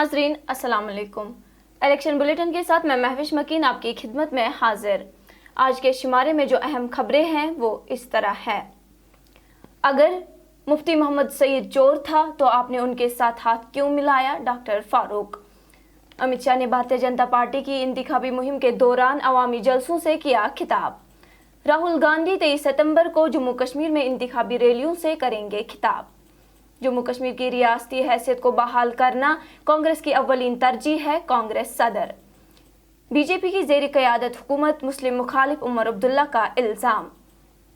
नाजरीन अस्सलाम वालेकुम। इलेक्शन बुलेटिन के साथ मैं महविश मकीन आपकी खिदमत में हाजिर। आज के शुमारे में जो अहम खबरें हैं वो इस तरह है। अगर मुफ्ती मोहम्मद सईद चोर था तो आपने उनके साथ हाथ क्यों मिलाया? डॉक्टर फारूक। अमित शाह ने भारतीय जनता पार्टी की इंतखाबी मुहिम के दौरान अवामी जलसों से किया खिताब। राहुल गांधी 23 सितंबर को जम्मू कश्मीर में इंतखाबी रैलियों से करेंगे खिताब। जम्मू कश्मीर की रियासती हैसियत को बहाल करना कांग्रेस की अव्वलीन तरजीह है, कांग्रेस सदर। बीजेपी की ज़ेर क़यादत हुकूमत मुस्लिम मुखालिफ उमर अब्दुल्ला का इल्ज़ाम।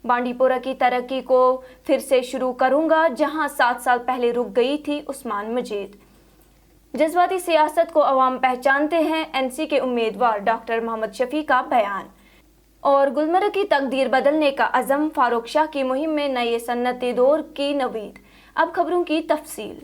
बांडीपोरा की तरक्की को फिर से शुरू करूंगा जहां 7 साल पहले रुक गई थी उस्मान मजीद। जज्बाती सियासत को अवाम पहचानते हैं, एनसी के उम्मीदवार डॉक्टर मोहम्मद शफी का बयान। और गुलमर्ग की तकदीर बदलने का अज़म, फारूक शाह की मुहिम में नए सन्नती दौर की नवीद। अब खबरों की तफसील।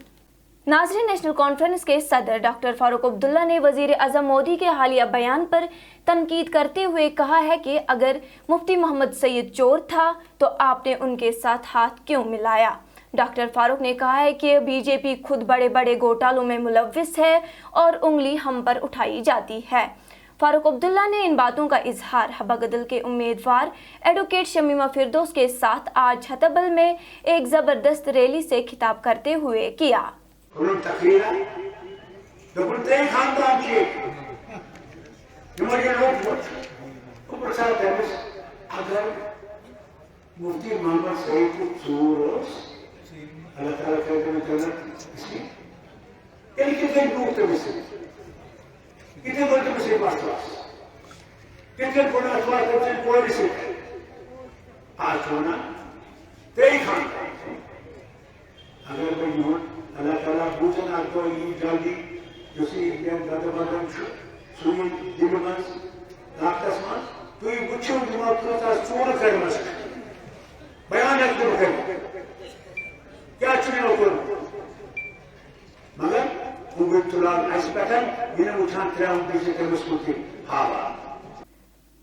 नाज़रीन, नेशनल कॉन्फ्रेंस के सदर डॉक्टर फारूक अब्दुल्ला ने वज़ीर आज़म मोदी के हालिया बयान पर तनकीद करते हुए कहा है कि अगर मुफ्ती मोहम्मद सईद चोर था तो आपने उनके साथ हाथ क्यों मिलाया? डॉक्टर फारूक ने कहा है कि बीजेपी खुद बड़े बड़े घोटालों में मुलव्विस है और उंगली हम पर उठाई जाती है। फारूक अब्दुल्ला ने इन बातों का इजहार हबागदल के उम्मीदवार एडवोकेट शमीमा फिरदौस के साथ आज हतबल में एक जबरदस्त रैली से खिताब करते हुए किया। मुफ्ती मोहम्मद सईद को चोर अल्लाह ताला कहते कितने बोलते मुझे पास कितने बड़ा अखबार करते हैं कोई नहीं आज होना तेरी खान अगर कोई हो अल्लाह ताला पूछन आपको ये जल्दी जोशी इंडियन दादा सुई दिमाग नाकसमान तो ये बुच्चों दिमाग को ता चोर कर मस बयान है तो क्या चुने हो मगर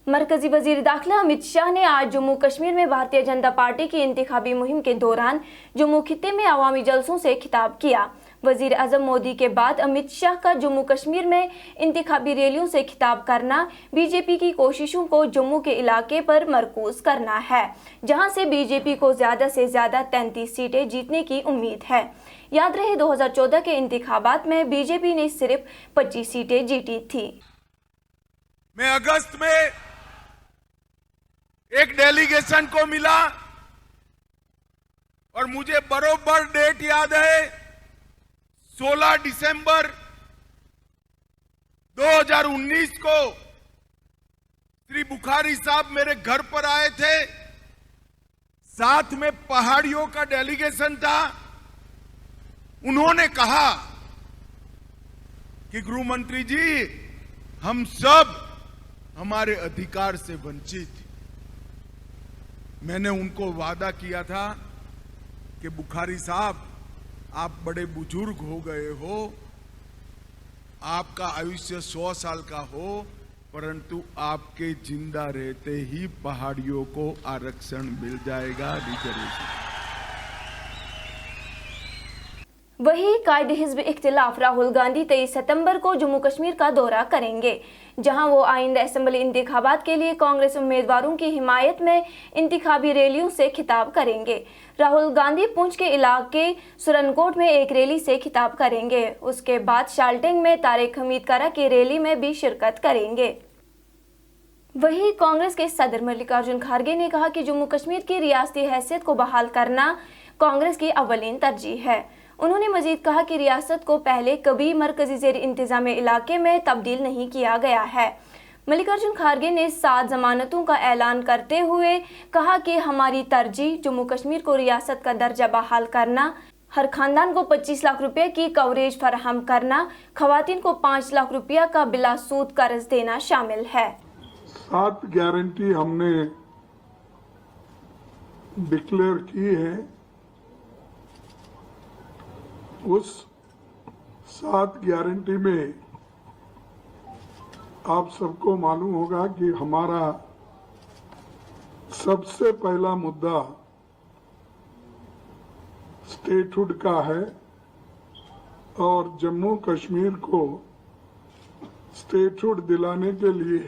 मरकजी वजीर दाखिला अमित शाह ने आज जम्मू कश्मीर में भारतीय जनता पार्टी की इंतखाबी मुहिम के दौरान जम्मू खित्ते में अवामी जलसों से खिताब किया। वजीर आज़म मोदी के बाद अमित शाह का जम्मू कश्मीर में इंतखाबी रैलियों से खिताब करना बीजेपी की कोशिशों को जम्मू के इलाके पर मरकूज करना है, जहां से बीजेपी को ज़्यादा से ज़्यादा 33 सीटें जीतने की उम्मीद है। याद रहे 2014 के इंतखाबात में बीजेपी ने सिर्फ 25 सीटें जीती थी। मैं अगस्त में एक डेलीगेशन को मिला और मुझे बरोबर डेट याद है, 16 दिसंबर 2019 को श्री बुखारी साहब मेरे घर पर आए थे। साथ में पहाड़ियों का डेलीगेशन था। उन्होंने कहा कि गृह मंत्री जी, हम सब हमारे अधिकार से वंचित। मैंने उनको वादा किया था कि बुखारी साहब, आप बड़े बुजुर्ग हो गए हो, आपका आयुष्य 100 साल का हो, परंतु आपके जिंदा रहते ही पहाड़ियों को आरक्षण मिल जाएगा, रिजर्वेशन। वही कायदे हिज़्ब इख्तिलाफ राहुल गांधी 23 सितंबर को जम्मू कश्मीर का दौरा करेंगे, जहां वो आइंदा असेंबली इंतखाबात के लिए कांग्रेस उम्मीदवारों की हिमायत में इंतखाबी रैलियों से खिताब करेंगे। राहुल गांधी पुंछ के इलाके सुरनकोट में एक रैली से खिताब करेंगे। उसके बाद शाल्टिंग में तारिक हमीद कारा की रैली में भी शिरकत करेंगे। वही कांग्रेस के सदर मल्लिकार्जुन खड़गे ने कहा कि जम्मू कश्मीर की रियासती हैसियत को बहाल करना कांग्रेस की अव्वलीन तरजीह है। उन्होंने मजीद कहा कि रियासत को पहले कभी मरकजी ज़ेर इंतजाम इलाके में तब्दील नहीं किया गया है। मल्लिकार्जुन खड़गे ने 7 जमानतों का ऐलान करते हुए कहा कि हमारी तरजीह जम्मू कश्मीर को रियासत का दर्जा बहाल करना, हर खानदान को 25 लाख रुपए की कवरेज फराहम करना, खवातीन को 5 लाख रुपया का बिला सूद कर्ज देना शामिल है। 7 गारंटी हमने डिक्लेयर की है। उस 7 गारंटी में आप सबको मालूम होगा कि हमारा सबसे पहला मुद्दा स्टेटहुड का है और जम्मू कश्मीर को स्टेटहुड दिलाने के लिए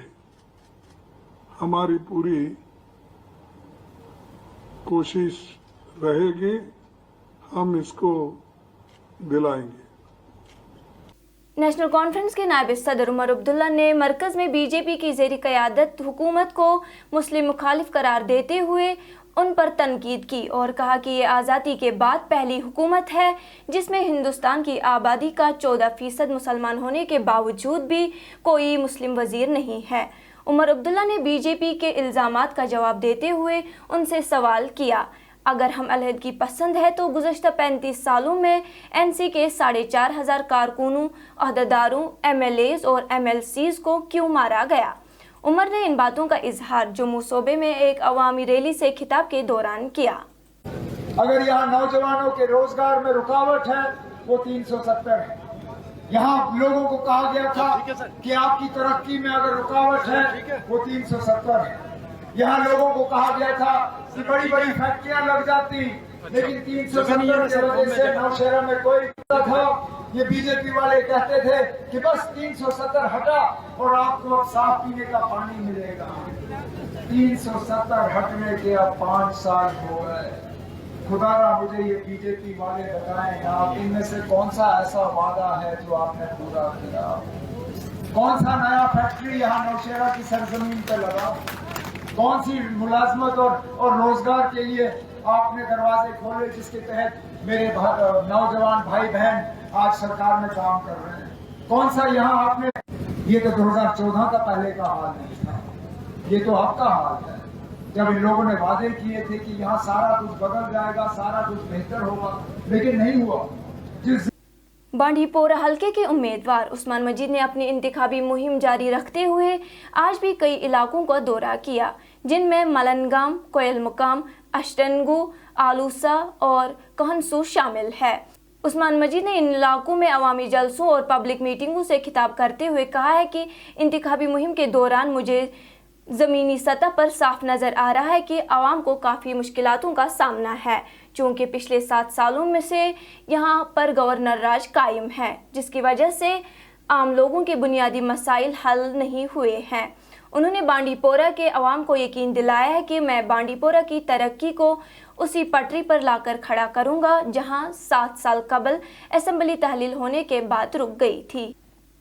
हमारी पूरी कोशिश रहेगी, हम इसको दिलाएंगे। नेशनल कॉन्फ्रेंस के नायब सदर उमर अब्दुल्ला ने मरकज में बीजेपी की ज़ेरी क़यादत हुकूमत को मुस्लिम मुखालिफ करार देते हुए उन पर तनकीद की और कहा कि ये आज़ादी के बाद पहली हुकूमत है जिसमें हिंदुस्तान की आबादी का 14% मुसलमान होने के बावजूद भी कोई मुस्लिम वज़ीर नहीं है। उमर अब्दुल्ला ने बीजेपी के इल्ज़ामात का जवाब देते हुए उनसे सवाल किया, अगर हम अलहदगी पसंद है तो गुज़श्ता 35 सालों में एनसी के 4,500 कारकुनों, अहदेदारों, MLAs और MLCs को क्यों मारा गया। उमर ने इन बातों का इजहार जम्मू सूबे में एक अवामी रैली से खिताब के दौरान किया। अगर यहाँ नौजवानों के रोजगार में रुकावट है वो 370 है। यहाँ लोगों को कहा गया था कि आपकी तरक्की में अगर रुकावट है वो 370 है। यहाँ लोगों को कहा गया था कि बड़ी बड़ी फैक्ट्रियां लग जाती, लेकिन 370 की वजह से नौशहरा में कोई था। ये बीजेपी वाले कहते थे कि बस 370 हटा और आपको अब साफ पीने का पानी मिलेगा। 370 हटने के अब 5 साल हो गए। खुदारा मुझे ये बीजेपी वाले बताएं, आप इनमें से कौन सा ऐसा वादा है जो आपने पूरा किया? कौन सा नया फैक्ट्री यहाँ नौशहरा की सरजमीन पे लगा? कौन सी मुलाजमत और रोजगार के लिए आपने दरवाजे खोले जिसके तहत मेरे नौजवान भाई बहन आज सरकार में काम कर रहे हैं? कौन सा यहाँ आपने, ये तो 2014 का पहले का हाल नहीं था, ये तो अब का हाल है, जब इन लोगों ने वादे किए थे कि यहाँ सारा कुछ बदल जाएगा, सारा कुछ बेहतर होगा, लेकिन नहीं हुआ। बांडीपोरा हलके के उम्मीदवार उस्मान मजीद ने अपनी इंतखाबी मुहिम जारी रखते हुए आज भी कई इलाकों का दौरा किया, जिनमें मलनगाम, कोयल मुकाम, अशटनगू, आलूसा और कहनसू शामिल है। उस्मान मजीद ने इन इलाकों में अवामी जलसों और पब्लिक मीटिंगों से खिताब करते हुए कहा है कि इंतखाबी मुहिम के दौरान मुझे ज़मीनी सतह पर साफ नज़र आ रहा है कि आवाम को काफ़ी मुश्किलातों का सामना है, चूँकि पिछले 7 सालों में से यहाँ पर गवर्नर राज कायम है, जिसकी वजह से आम लोगों के बुनियादी मसाइल हल नहीं हुए हैं। उन्होंने बांडीपोरा के अवाम को यकीन दिलाया है कि मैं बांडीपोरा की तरक्की को उसी पटरी पर लाकर खड़ा करूँगा जहाँ 7 साल कबल असेंबली तहलील होने के बाद रुक गई थी।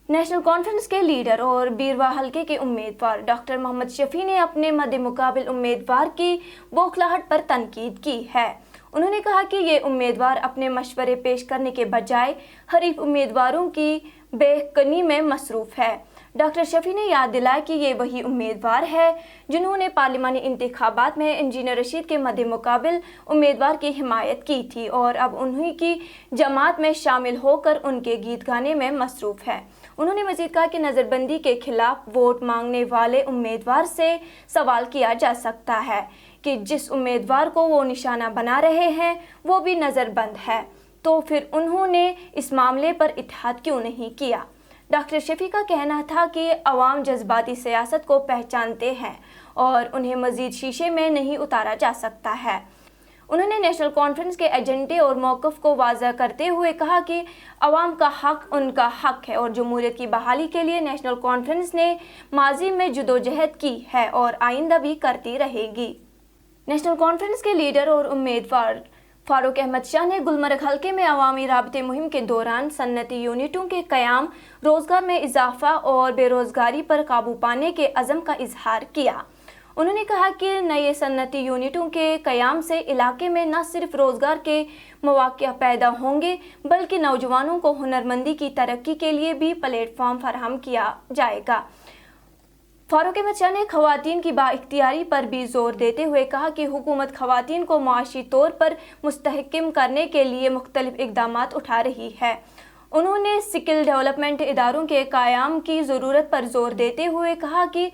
नेशनल कॉन्फ्रेंस के लीडर और बीरवा हलके के उम्मीदवार डॉक्टर मोहम्मद शफी ने अपने मद्दे मुकाबिल उम्मीदवार की बौखलाहट पर तनकीद की है। उन्होंने कहा कि ये उम्मीदवार अपने मशवरे पेश करने के बजाय हरीफ उम्मीदवारों की बेहकनी में मसरूफ़ है। डॉक्टर शफी ने याद दिलाया कि ये वही उम्मीदवार है जिन्होंने पार्लिमानी इंतखाबात में इंजीनियर रशीद के मद्दे मुकाबिल उम्मीदवार की हिमायत की थी और अब उन्हीं की जमात में शामिल होकर उनके गीत गाने में मसरूफ़ है। उन्होंने मज़ीद कहा कि नज़रबंदी के खिलाफ वोट मांगने वाले उम्मीदवार से सवाल किया जा सकता है कि जिस उम्मीदवार को वो निशाना बना रहे हैं वो भी नज़रबंद है, तो फिर उन्होंने इस मामले पर इत्तेहाद क्यों नहीं किया। डॉक्टर शफी का कहना था कि अवाम जज्बाती सियासत को पहचानते हैं और उन्हें मज़ीद शीशे में नहीं उतारा जा सकता है। उन्होंने नेशनल कॉन्फ्रेंस के एजेंडे और मौक़िफ़ को वाज़ह करते हुए कहा कि अवाम का हक़ उनका हक़ है और जमहूरियत की बहाली के लिए नेशनल कॉन्फ्रेंस ने माजी में जदोजहद की है और आइंदा भी करती रहेगी। नेशनल कॉन्फ्रेंस के लीडर और उम्मीदवार फारूक अहमद शाह ने गुलमर्ग हलके में अवामी राबते मुहिम के दौरान सन्नती यूनिटों के क़याम, रोज़गार में इजाफ़ा और बेरोज़गारी पर काबू पाने के अज़म का इजहार किया। उन्होंने कहा कि नए सन्नती यूनिटों के क़याम से इलाके में न सिर्फ रोज़गार के मौक़े पैदा होंगे बल्कि नौजवानों को हुनरमंदी की तरक्की के लिए भी प्लेटफॉर्म फराहम किया जाएगा। फारूक अहमद शाह ने ख़वातीन की बाइख्तियारी पर भी ज़ोर देते हुए कहा कि हुकूमत ख़वातीन को माशी तौर पर मुस्तहकम करने के लिए मुख्तलिफ इक़दामात उठा रही है। उन्होंने स्किल डेवलपमेंट इदारों के क़याम की ज़रूरत पर ज़ोर देते हुए कहा कि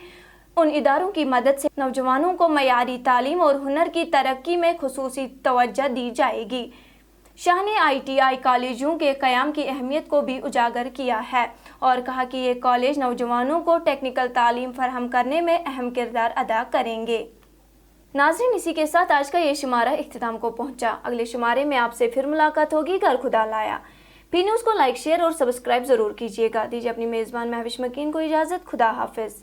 उन इदारों की मदद से नौजवानों को मयारी तालीम और हुनर की तरक्की में खुसूसी तवज्जो दी जाएगी। शाह ने ITI कॉलेजों के क़याम की अहमियत को भी उजागर किया है और कहा कि ये कॉलेज नौजवानों को टेक्निकल तालीम फराहम करने में अहम किरदार अदा करेंगे। नाज़रीन, इसी के साथ आज का ये शुमारा इख्तिताम को पहुंचा। अगले शुमारे में आपसे फिर मुलाकात होगी। घर खुदा लाया। पी न्यूज़ को लाइक शेयर और सब्सक्राइब ज़रूर कीजिएगा। दीजिए अपनी मेज़बान महविश मकीन को इजाज़त। खुदा हाफिज़।